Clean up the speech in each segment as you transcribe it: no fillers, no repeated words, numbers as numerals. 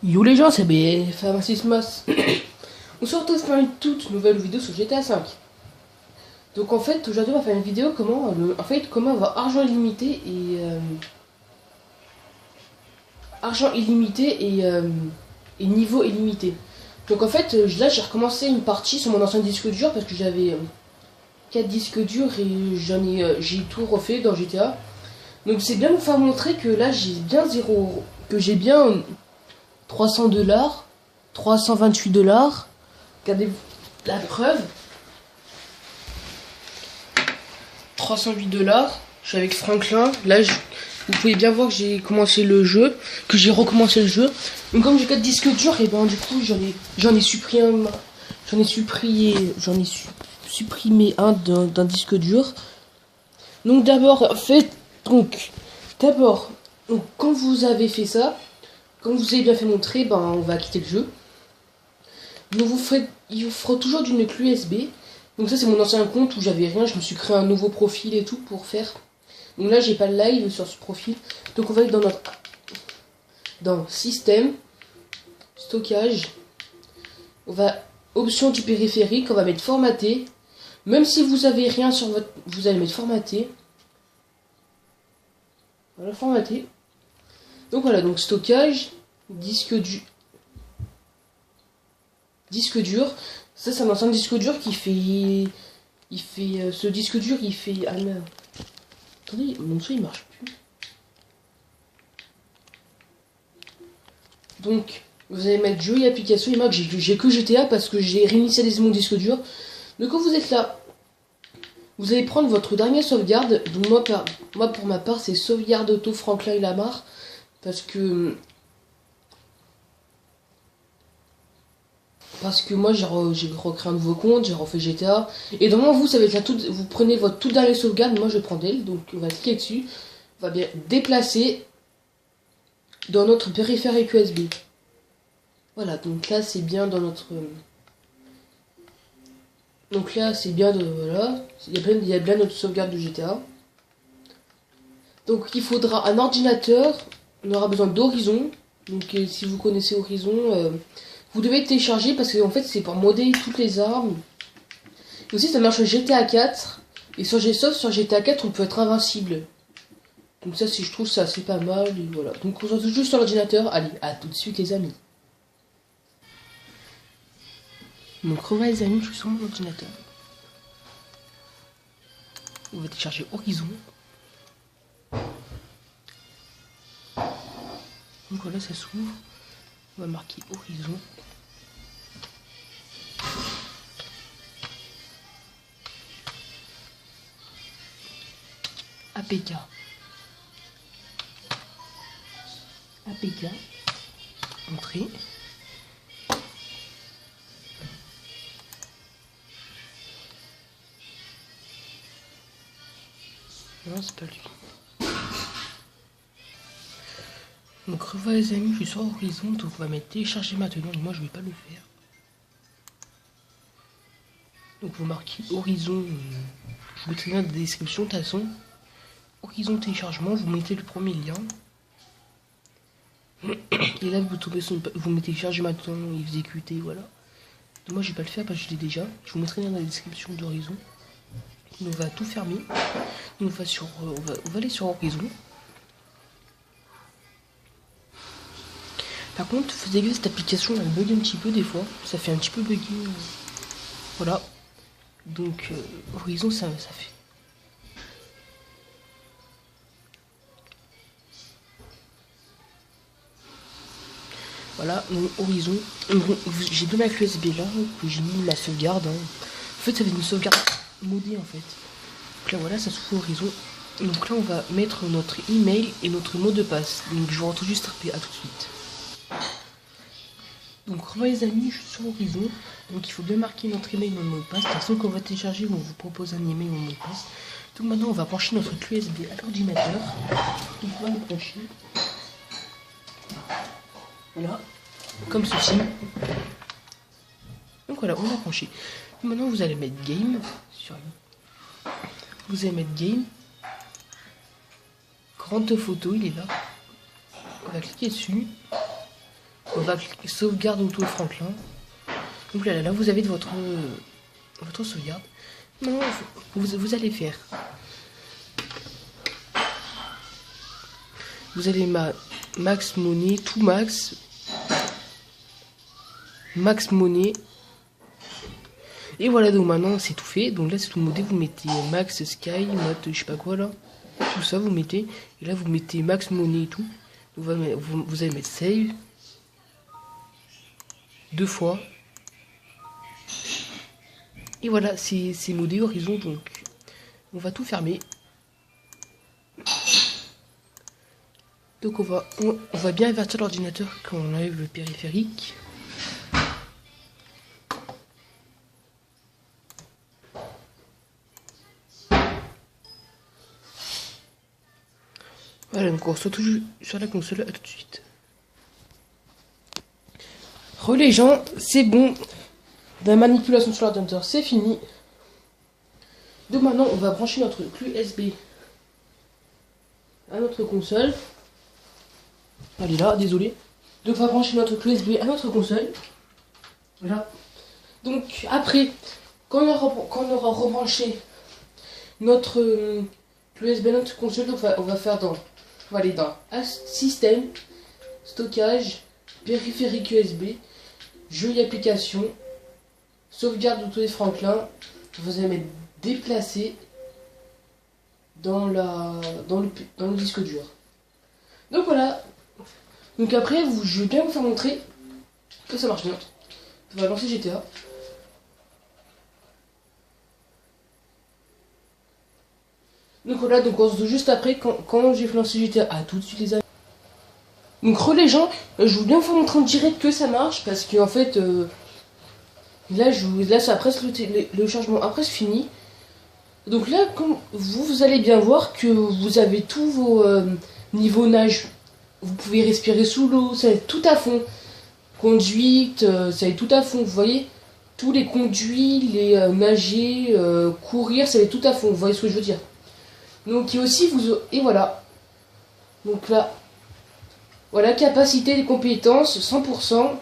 Yo les gens, c'est Pharmacismas. On se retrouve pour une toute nouvelle vidéo sur GTA V. Donc en fait, aujourd'hui on va faire une vidéo comment avoir argent illimité et niveau illimité. Donc en fait, là j'ai recommencé une partie sur mon ancien disque dur parce que j'avais 4 disques durs et j'ai tout refait dans GTA. Donc c'est bien de vous faire montrer que là j'ai bien j'ai bien 300$, 328$. Regardez la preuve. 308$. Je suis avec Franklin. Là, vous pouvez bien voir que j'ai commencé le jeu, que j'ai recommencé le jeu. Donc comme j'ai 4 disques durs, et ben du coup j'en ai supprimé un d'un disque dur. Donc d'abord quand vous avez fait ça, quand vous avez bien fait montrer, ben on va quitter le jeu. Donc il vous fera toujours d'une clé USB. Donc ça c'est mon ancien compte où j'avais rien, je me suis créé un nouveau profil et tout pour faire. Donc là j'ai pas le live sur ce profil. Donc on va aller dans système, stockage. On va option du périphérique, on va mettre formaté. Même si vous avez rien sur votre, vous allez mettre formaté. Voilà, formaté. Donc voilà, donc stockage, disque dur. Ça c'est un ancien disque dur qui fait, ce disque dur il fait, ah merde. Attendez, mon truc il marche plus. Donc vous allez mettre jeu et application. Et moi j'ai que GTA parce que j'ai réinitialisé mon disque dur. Donc quand vous êtes là, vous allez prendre votre dernière sauvegarde. Donc moi pour ma part c'est sauvegarde auto Franklin et Lamar parce que moi j'ai recréé un nouveau compte, j'ai refait GTA. Et donc vous ça va être vous prenez votre toute dernière sauvegarde, moi je prends d'elle, donc on va cliquer dessus, on va bien déplacer dans notre périphérique USB. Voilà, donc là c'est bien dans notre. Donc là c'est bien de. Voilà, il y a bien notre sauvegarde de GTA. Donc il faudra un ordinateur, on aura besoin d'Horizon. Donc si vous connaissez Horizon, vous devez télécharger parce que en fait c'est pour modder toutes les armes. Et aussi ça marche sur GTA 4. Et sauf sur GTA 4 on peut être invincible. Donc ça je trouve ça c'est pas mal. Et voilà. Donc on se retrouve juste sur l'ordinateur. Allez, à tout de suite les amis. Donc revoilà les amis, je suis sur mon ordinateur. On va télécharger Horizon. Donc voilà, ça s'ouvre. On va marquer Horizon. APK. Entrée. Non, c'est pas lui. Donc revoilà les amis, je suis sur Horizon, donc on va mettre télécharger maintenant, et moi je vais pas le faire. Donc vous marquez Horizon, je vous mettrai dans la description de toute façon. Horizon téléchargement, vous mettez le premier lien. Et là vous tombez sur vous mettez télécharger maintenant, exécuter, voilà. Donc moi je vais pas le faire parce que je l'ai déjà. Je vous mettrai dans la description d'Horizon. On va tout fermer. On va aller sur Horizon. Par contre, vous avez vu cette application, elle bug un petit peu des fois. Ça fait un petit peu bugger. Voilà. Donc Horizon, ça fait. Voilà, donc Horizon. J'ai deux Mac USB là, que j'ai mis la sauvegarde. En fait, ça fait une sauvegarde modée en fait. Donc là, voilà, ça s'ouvre Horizon. Donc là, on va mettre notre email et notre mot de passe. Donc je vous retrouve juste après, à tout de suite. Donc revoilà les amis, je suis sur Horizon. Donc il faut bien marquer notre email et notre mot de passe. De toute façon, quand on va télécharger, on vous propose un email ou un mot de passe. Donc maintenant, on va brancher notre clé USB à l'ordinateur. Donc on va le brancher. Voilà, comme ceci. Donc voilà, on a branché. Maintenant, vous allez mettre game. Vous allez mettre game. Grande photo, il est là. On va cliquer dessus. On va cliquer sauvegarde auto Franklin. Donc là, vous avez de votre sauvegarde. Non, vous allez faire. Vous avez max monnaie, tout max. Max monnaie. Et voilà, donc maintenant c'est tout fait. Donc là c'est tout modé, vous mettez max sky, mode je sais pas quoi là. Tout ça vous mettez. Et là vous mettez max monnaie et tout. Vous allez mettre save. 2 fois. Et voilà, c'est modé horizon, donc on va tout fermer. Donc on va bien invertir l'ordinateur quand on enlève le périphérique. Voilà, donc on se retrouve sur la console, à tout de suite. Les gens, c'est bon. La manipulation sur l'ordinateur, c'est fini. Donc maintenant, on va brancher notre clé USB à notre console. Elle est là, désolé. Donc on va brancher notre clé USB à notre console. Voilà. Donc après, quand on aura rebranché notre clé USB à notre console, donc on va faire dans... On va aller dans système, stockage, périphérique USB, jeux et applications, sauvegarde auto et Franklin. Vous allez mettre déplacer dans le disque dur. Donc voilà. Donc après, je vais bien vous faire montrer que ça marche bien. On va lancer GTA. Donc voilà, donc on se dit juste après quand j'ai lancé GTA. À tout de suite les amis. Donc les gens, je veux bien vous montrer en direct que ça marche parce que en fait là ça presque le chargement a presque fini. Donc là comme vous allez bien voir que vous avez tous vos niveaux nage. Vous pouvez respirer sous l'eau, ça va être tout à fond. Conduite, ça va être tout à fond, vous voyez. Tous les conduits, les nager, courir, ça va être tout à fond, vous voyez ce que je veux dire. Donc et aussi et voilà. Donc là, voilà, capacité des compétences, 100%.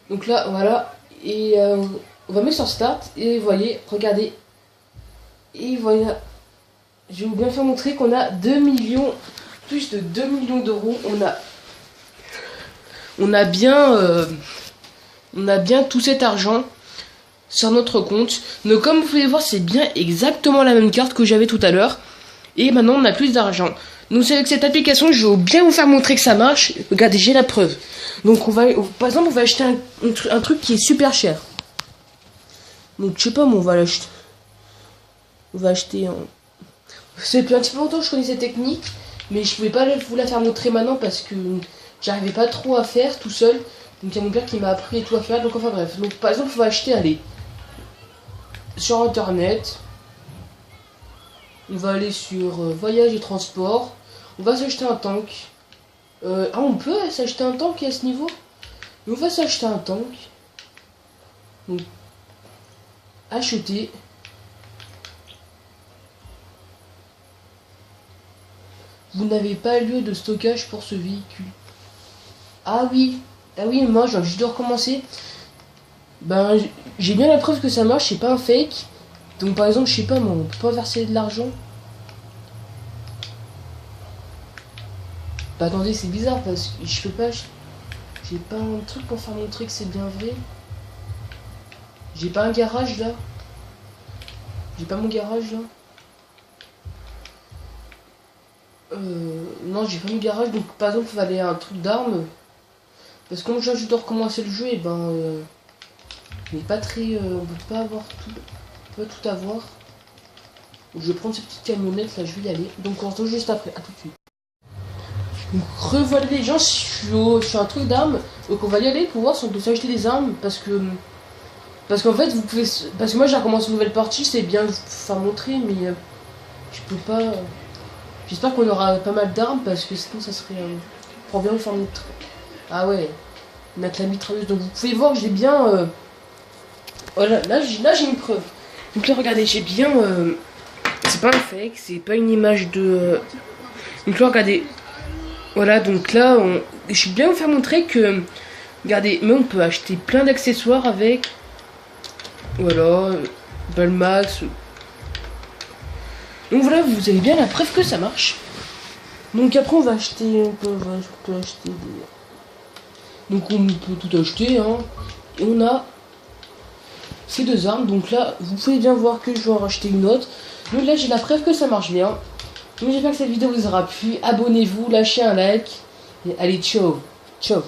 Donc là, voilà. Et on va mettre sur Start. Et vous voyez, regardez. Et voilà. Je vais vous bien faire montrer qu'on a 2 millions, plus de 2 millions d'euros. On a bien tout cet argent sur notre compte. Donc comme vous pouvez voir, c'est bien exactement la même carte que j'avais tout à l'heure. Et maintenant, on a plus d'argent. Donc avec cette application, je vais bien vous faire montrer que ça marche. Regardez, j'ai la preuve. Donc par exemple, on va acheter un truc qui est super cher. Donc je sais pas, mais on va l'acheter. On va acheter un... C'est depuis un petit peu longtemps que je connais cette technique. Mais je pouvais pas vous la faire montrer maintenant parce que j'arrivais pas trop à faire tout seul. Donc il y a mon père qui m'a appris tout à faire. Donc enfin bref. Donc par exemple, on va acheter, allez, sur internet. On va aller sur voyage et transport. On va s'acheter un tank. On peut s'acheter un tank à ce niveau. On va s'acheter un tank. Donc, acheter. Vous n'avez pas lieu de stockage pour ce véhicule. Ah oui, moi j'ai juste de recommencer. Ben, j'ai bien la preuve que ça marche, c'est pas un fake. Donc par exemple, je sais pas, moi, on peut pas verser de l'argent. Bah attendez, c'est bizarre parce que je peux pas... J'ai pas un truc pour faire montrer que c'est bien vrai. J'ai pas un garage là. J'ai pas mon garage là. Non, j'ai pas mon garage, donc par exemple, il va aller à un truc d'armes. Parce que comme j'ai juste de recommencer le jeu, et ben... il n'est pas très... on peut pas avoir tout... On peut pas tout avoir. Donc, je vais prendre cette petite camionnette là, je vais y aller. Donc on se retrouve juste après, à tout de suite. Donc revoilà les gens, je suis un truc d'armes. Donc on va y aller pour voir si on peut s'acheter des armes. Parce qu'en fait vous pouvez... Parce que moi j'ai recommencé une nouvelle partie, c'est bien de vous faire montrer, mais je peux pas... J'espère qu'on aura pas mal d'armes parce que sinon ça serait... pour bien vous faire montrer. Ah ouais, mettre la mitrailleuse. Donc vous pouvez voir que j'ai bien... Voilà, là j'ai une preuve. Donc là regardez, j'ai bien... c'est pas un fake, c'est pas une image de... Donc là regardez... Voilà, donc là, je vais bien vous faire montrer que, regardez, mais on peut acheter plein d'accessoires avec, voilà, Balmax. Donc voilà, vous avez bien la preuve que ça marche. Donc après, on peut acheter des... Donc on peut tout acheter, hein. Et on a ces deux armes, donc là, vous pouvez bien voir que je vais en racheter une autre. Donc là, j'ai la preuve que ça marche bien. Donc j'espère que cette vidéo vous aura plu. Abonnez-vous, lâchez un like. Et allez, ciao. Ciao.